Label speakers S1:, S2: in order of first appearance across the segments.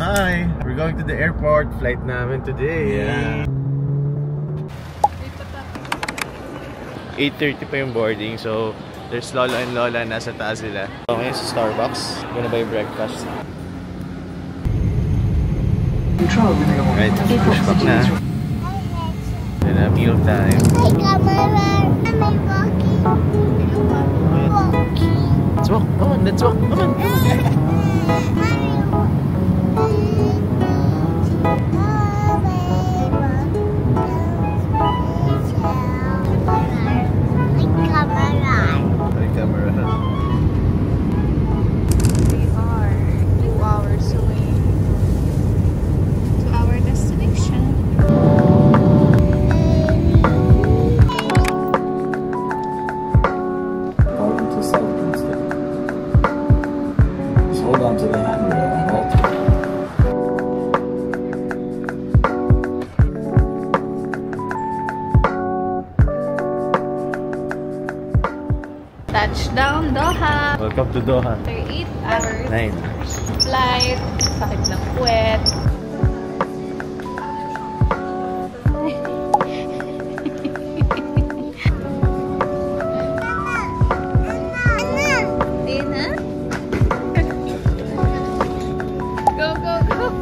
S1: Hi! We're going to the airport. Flight namin today. Yeah. 8:30 pa yung boarding, so there's Lolo and Lola nasa taas sila. So ngayon sa Starbucks, gonna buy breakfast. Right, push back na. Then a meal time. Let's walk, come on, let's walk, come on.
S2: Touchdown Doha!
S1: Welcome to Doha.
S2: After 8 hours.
S1: 9 hours.
S2: Flight. Sakit ng puwet. Go, go, go!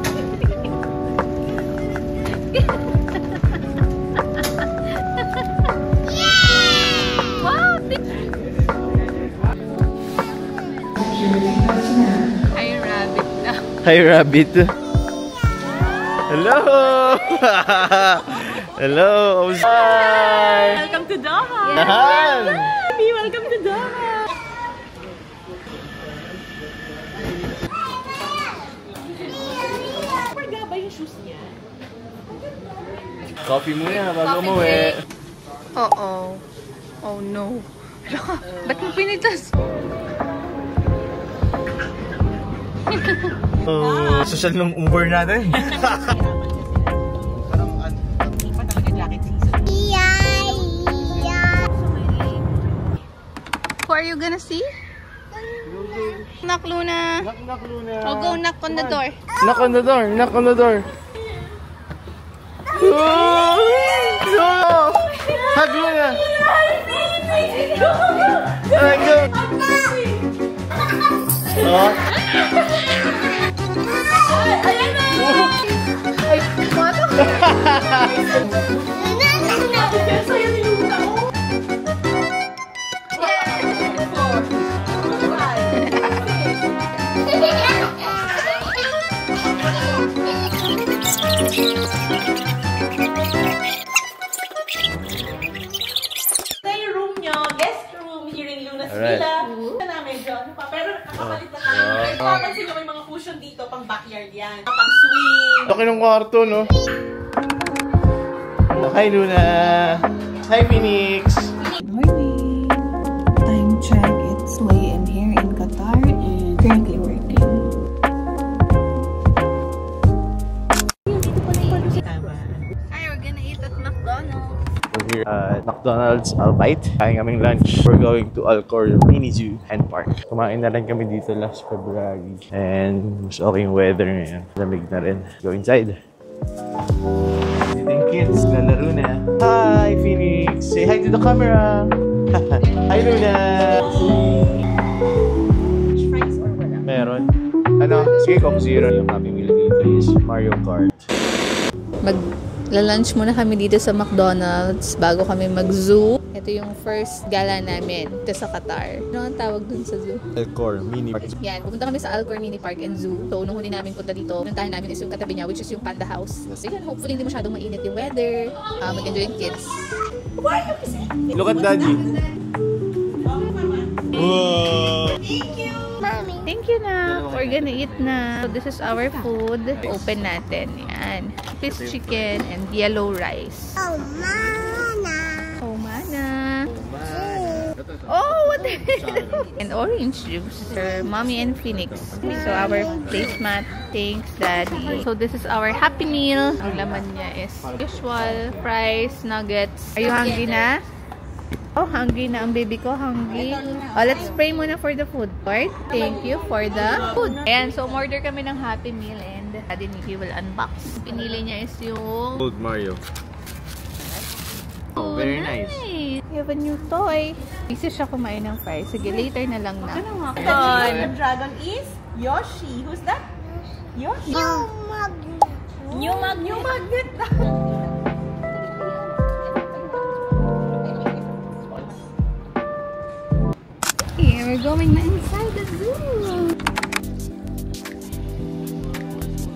S1: Hi, Rabbit. Hello. Hello. Hi.
S2: Welcome to Doha.
S1: Yes.
S2: Welcome to Doha. Wala ba yung shoes niya?
S1: Coffee muna bago umuwi.
S2: Oh no. Ba't mo pinitas?
S1: Oh, social nung Uber natin.
S2: Who are you gonna see? Knock, Luna.
S1: Knock, Luna.
S2: Oh, go knock on the door.
S1: Knock on the door. Knock on the door. Oh, no. Hug Luna. Go. Oh.
S2: Ayan na! Ay, mato! Sa'yo niluta ko! Ito yung room nyo, guest room here in Luna's Villa. Medyo, pero nakapalit na kami. Papansin nyo may mga cushion dito, pang backyard yan. Pang swing.
S1: Laki ng kwarto, no? Hi, Luna. Hi, Phoenix.
S3: Good morning. Time check. It's late in here in Qatar and currently working.
S2: Hi, we're gonna eat at McDonald's.
S1: We're here at McDonald's Albite. Kain kaming lunch. We're going to Alcor Mini Zoo and Park. Kumain na rin kami dito last February. And mas okay yung weather ngayon. Lamig na rin. Go inside. Dito yung kids. Lalaro na. Hi, Phoenix. Say hi to the camera. Hi, Luna.
S2: Fries or wala?
S1: Meron. Ano? Sige, Coke Zero. Yung Happy Meal dito is Mario Kart.
S2: Magla-lunch muna kami dito sa McDonald's bago kami mag-zoo. Ito yung first gala namin dito sa Qatar. Ano ang tawag dun sa zoo?
S1: Alcor Mini Park.
S2: Yan, pumunta kami sa Alcor Mini Park and Zoo. So, nung huli namin punta dito, pinuntahan namin is yung katabi niya, which is yung Panda House. So, yan, hopefully hindi masyadong mainit yung weather. Mag-enjoy yung kids.
S1: Look at Daddy. Wow!
S2: Thank you na. We're gonna eat na. So, this is our food. Open natin. Yan. Fish chicken and yellow rice. Oh, mana. Oh, mana. Oh, what the hell? And orange juice for Mommy and Phoenix. So, our placemat. Thanks, Daddy. So, this is our Happy Meal. Ang laman niya is usual fries, nuggets. Are you hungry na? Oh, hungry na ang baby ko. Hungry. Oh, let's pray muna for the food. Lord, thank you for the food. Ayan, so order kami ng Happy Meal and Daddy Nikki will unbox. Pinili niya is yung
S1: Old Mario. Oh, very nice.
S2: You have a new toy. Busy siya kumain ng fries. Sige, later na lang na.
S4: The dragon is Yoshi. Who's that? Yoshi. New magnet.
S2: Here, we're going na inside the zoo.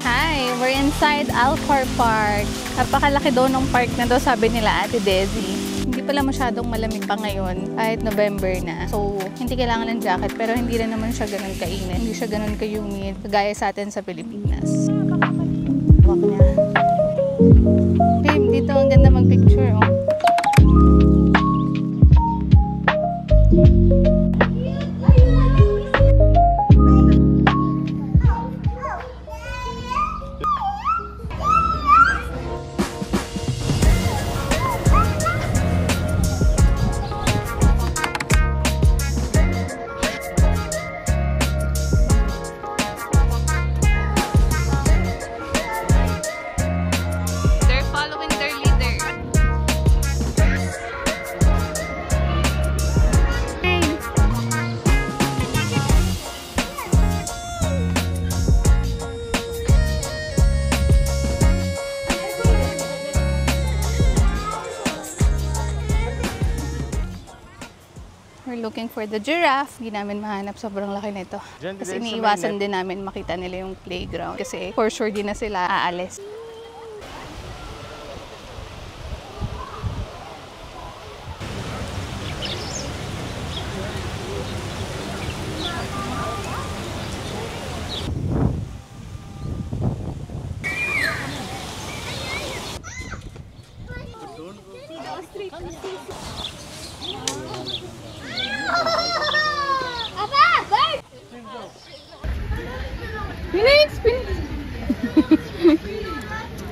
S2: Hi, we're inside Alcor Park. Napakalaki daw ng park na daw, sabi nila Ate Desi. Hindi pala masyadong malamig pa ngayon, kahit November na. So, hindi kailangan ng jacket, pero hindi rin naman siya ganun kainit. Hindi siya ganun ka-humid, kagaya sa atin sa Pilipinas. Walk niya. Babe, dito ang ganda mag-picture, oh. We're looking for the giraffe. Hindi namin mahanap. Sobrang laki nito. Kasi iniiwasan din namin makita nila yung playground. Kasi for sure din na sila aalis.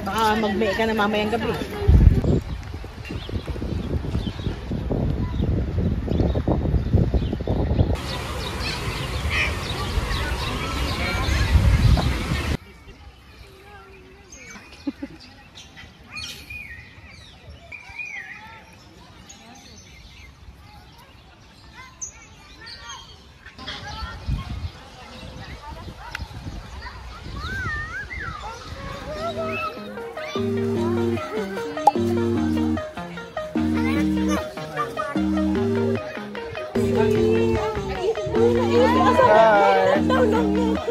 S4: Baka mag-may ka na mamayang gabi.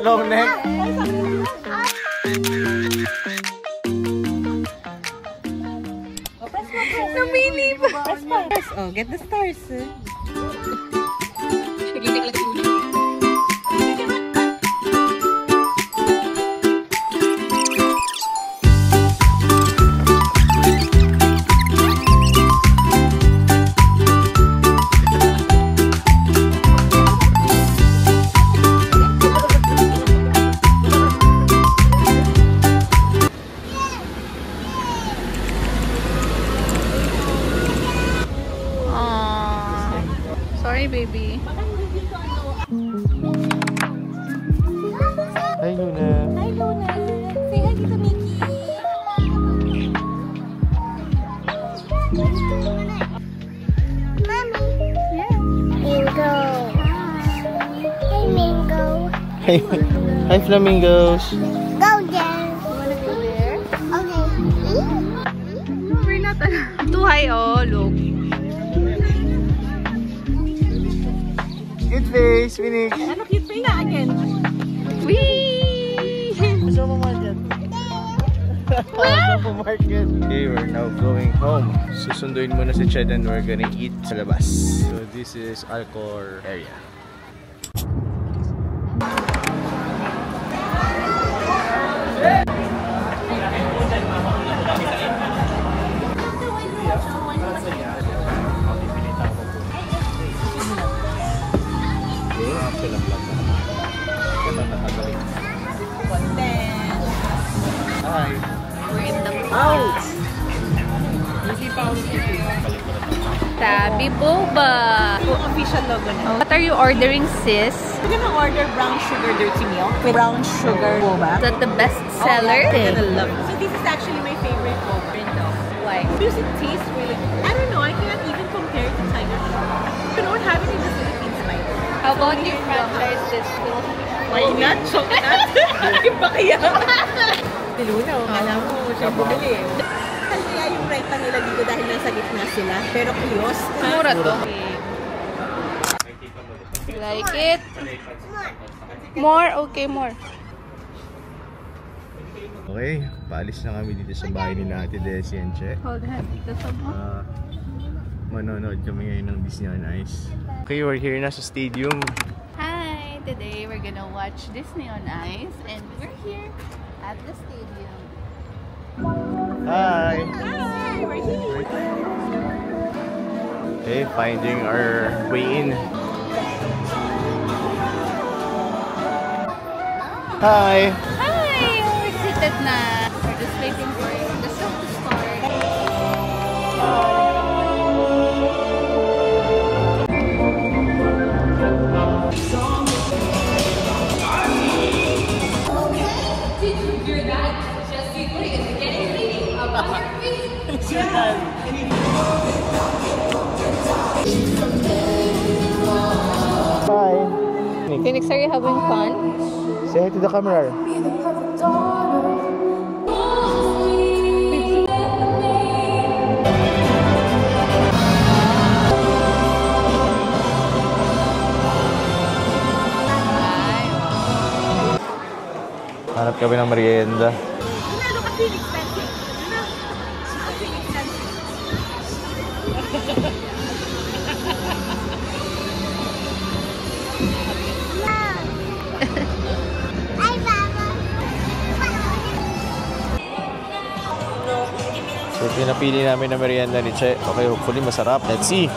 S1: Long neck.
S4: Namili pa. Oh, get the stars.
S2: Sorry, baby.
S1: Hi, Luna.
S4: Hi, Luna. Say hi to Mickey.
S5: Mommy.
S2: Yeah.
S5: Mingo. Hey, Mingo.
S1: Hi, hi flamingos.
S5: Go there.
S2: You wanna go there?
S5: Okay.
S2: No, we're not allowed. Too high, oh, look.
S1: Good face, Phoenix.
S4: Ano, cute pa na again?
S2: Whee!
S1: Show mo market. Show mo market. Okay, we're now going home. Susunduin muna si Ched and we're gonna eat sa labas. So this is Alcor area. Hi.
S2: We're in the park. Sabi Dirty Boba.
S4: Yung official logo na.
S2: What are you ordering, sis?
S4: We're gonna order brown sugar dirty milk with brown sugar boba.
S2: Is that the best seller?
S4: You're gonna love it. So this is actually my favorite boba.
S2: Why?
S4: Because it tastes really good. I don't know, I can't even compare it to Tiger Sugar. We don't have it in the Philippines like this.
S2: How about you franchise this to?
S4: Why not? Chocolate? Iba kaya? Dilunaw, kala mo siya bumili eh. Kaya yung renta nila dito dahil nasa gitna sila. Pero kiosk.
S2: Mura to. Like it? More? Okay, more.
S1: Okay, paalis na kami dito sa bahay ni Ate Desi and Che.
S2: Hold on.
S1: Manonood kami ngayon ng Disney on Ice. Okay, we're here na sa stadium.
S2: Hi! Today we're gonna watch Disney on Ice and we're here at the stadium.
S1: Hi!
S4: Hi, we're here.
S1: Okay, finding our way in. Hi!
S2: Hi! We're seated na. We're just waiting for the show to start.
S1: Hi!
S2: Phoenix, are you having fun?
S1: Say hi to the camera. Hanap kami ng merienda.
S4: Lalo kasi expensive. Kasi expensive.
S5: Ay, Baba.
S1: So, pinapili namin na merienda ni Che. Okay, hopefully masarap. Let's see.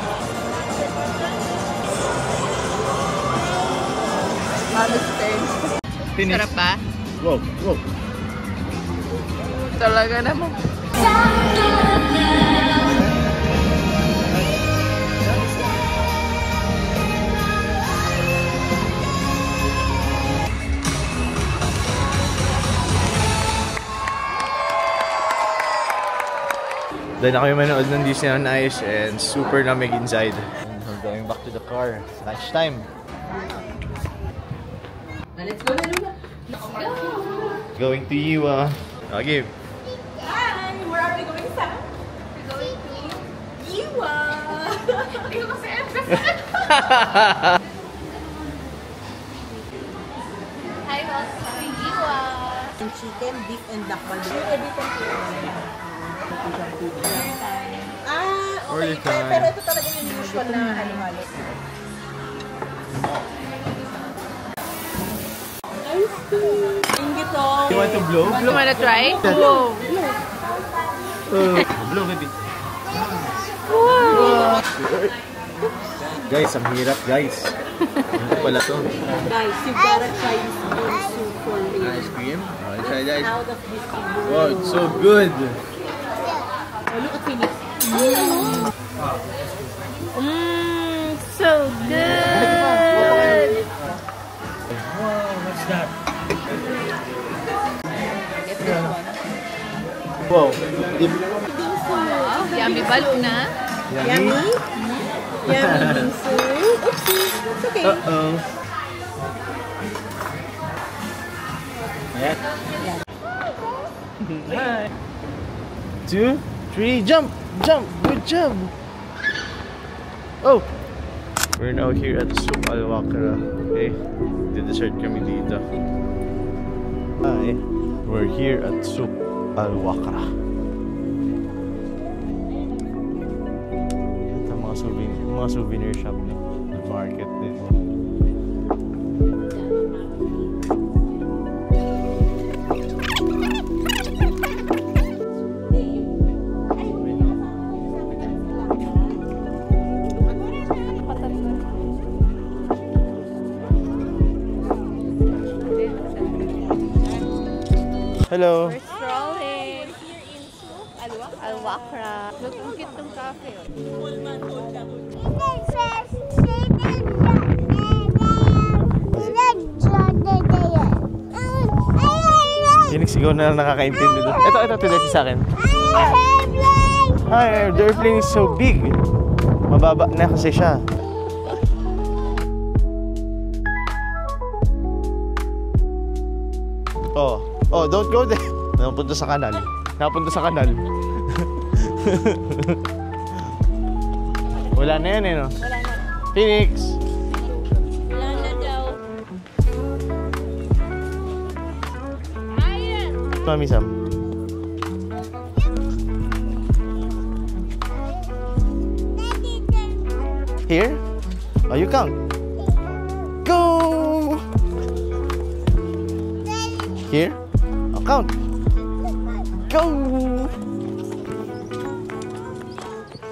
S2: Sarap ba?
S1: Wow, wow.
S2: Talaga naman.
S1: Dahil na kami manood ng Disney on Ice and super lamig inside. And we're going back to the car. Lunchtime.
S4: Let's go, Luna.
S1: Going to Iwa. I'll give.
S4: Hi! Where are we going, Sam? We're going to Iwa! Ikaw kasi
S2: Hi, welcome to Iwa.
S4: chicken, beef, and duck barbecue.
S1: Order
S4: Okay.
S1: time.
S4: Pero ito talaga yung usual na halo-halo. Ingit oh.
S1: You want to blow?
S2: You wanna try?
S1: Whoa. Blow, baby.
S2: Wow.
S1: Guys, ang hirap, guys. Ano pala to?
S4: Guys, you gotta try this bean soup for real.
S1: Ice cream? Oh, try that.
S4: Out of this bean.
S1: Wow, it's so good.
S4: Oh, look at Phoenix.
S2: So good.
S1: Wow, what's that?
S2: Get this one.
S1: Wow. Dip.
S2: Wow, yummy balo na.
S4: Yummy? Yummy bean soup. Oopsie. It's okay.
S1: Uh-oh. Ayan. Hi. 2, 3, jump! Jump! Good job! Oh! We're now here at Souq Al Wakhra. Okay? Di-dessert kami dito. Hi! We're here at Souq Al Wakhra. Ito mga souvenir shop ni market din. Hello.
S2: We're strolling. Al Bakra. Look, ang cute ng cafe.
S1: Phoenix, ikaw na lang nakakaintindi doon. Ito, tidesi sa akin. Hi, the airplane is so big. Mababa na kasi siya. Oh, don't go there. Napunta sa kanal. Wala na yan no?
S2: Wala na.
S1: Phoenix!
S2: Wala na daw. Ayan!
S1: Mami Sam. Here? Oh, you count. Go! Here? Oh, count. Go!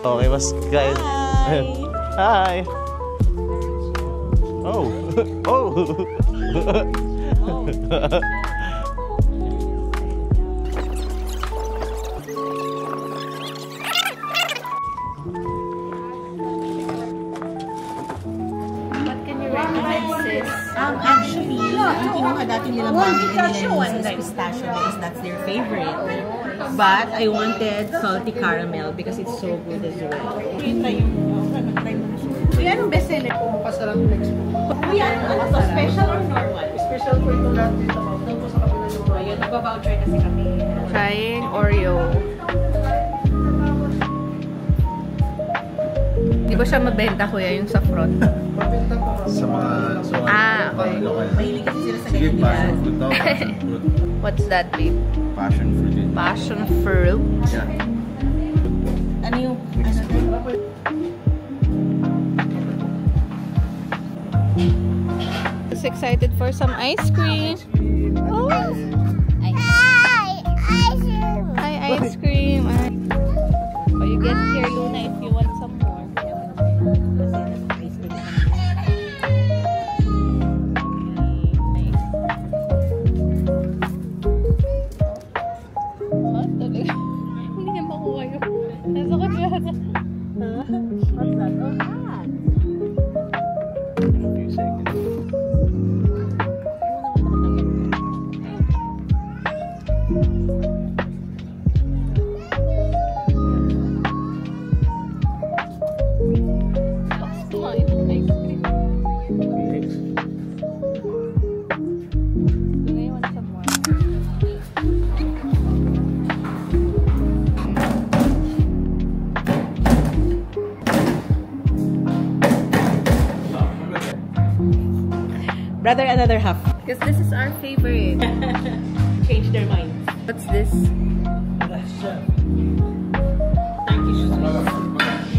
S1: Okay, mas guys. Hi! Oh! Oh!
S2: What can you recommend, sis?
S4: Actually, yung kinuha dati nila mami nila is pistachio because that's their favorite. But I wanted salty caramel because it's so good as well. Kuya, anong bestseller?
S6: Bukas na lang next month.
S4: Kuya, ano to? Special or normal?
S6: Special po ito lahat dito. Doon po sa kapila yung mga.
S4: Ayun, nagpa-voucher kasi kami.
S2: Trying Oreo. Di ba siya mabenta, kuya, yung sa front?
S6: Mabenta po.
S1: Sa mga...
S2: Okay.
S4: Mahilig kasi sila sa ganyan nila.
S1: fruit daw. Passion fruit.
S2: What's that, babe?
S1: Passion fruit yun.
S2: Passion fruit?
S1: Yeah.
S4: Ano yung... Ano to?
S2: Just excited for some ice cream. Oh! Hi, ice cream. Oh, you get here, Luna, if you want some more. What? Talaga? Hindi niya makuha yun. Nasa kanya.
S4: What's that? Oh, hot.
S1: A few seconds.
S2: Kumain ng ice cream. Luna, you want some more?
S4: Brother, another half.
S2: Because this is our favorite.
S4: Change their minds.
S2: What's this?
S4: Turkish sweets.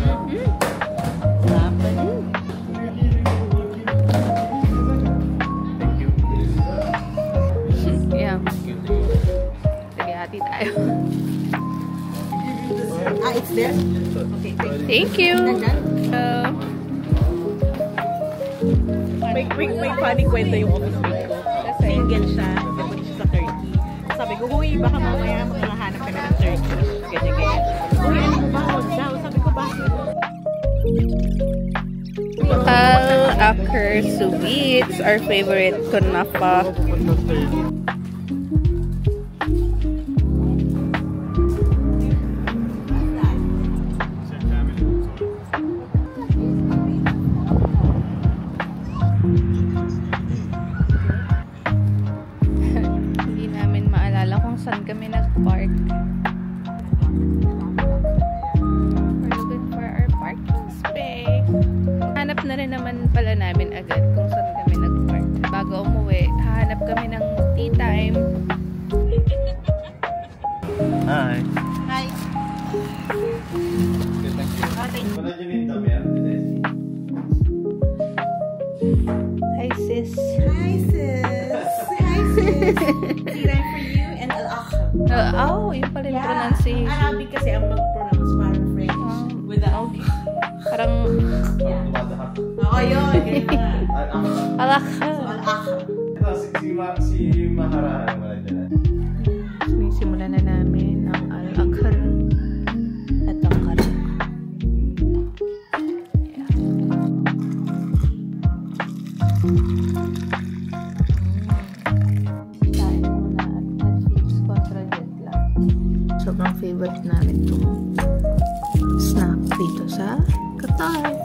S2: Yeah. Sige, hati tayo.
S4: Ah, it's there? Okay,
S2: Thank you.
S4: May funny kwento yung office mate ko. Single siya, nagpunta siya sa Turkey. Sabi ko, huy, baka mamaya makahanap ka na ng Turkish. Ganyan. Huy, ano mo ba? Huwag daw. Sabi ko, bakit?
S2: Al-Akher sweets, our favorite kunafa. Hindi namin maalala kung saan kami nag-park. We're looking for our parking space. Hanap na rin naman pala namin agad kung saan kami nag-park. Bago umuwi, hahanap kami ng tea time.
S1: Hi.
S4: Hi.
S2: Hi, sis.
S4: Hi, sis. Hi, sis. Siran for you and al-akh.
S2: Yun pala yung pronunciation.
S4: Arabic kasi ang mag-pronounce parang French. With the okay.
S2: Parang
S4: Oo, yun. Ganyan nga.
S2: Al-Akher.
S4: So, al-akh.
S1: Si Mahara, wala dyan.
S2: Sinisimulan na namin ang Al-Akher. favorite namin itong snack dito sa Qatar.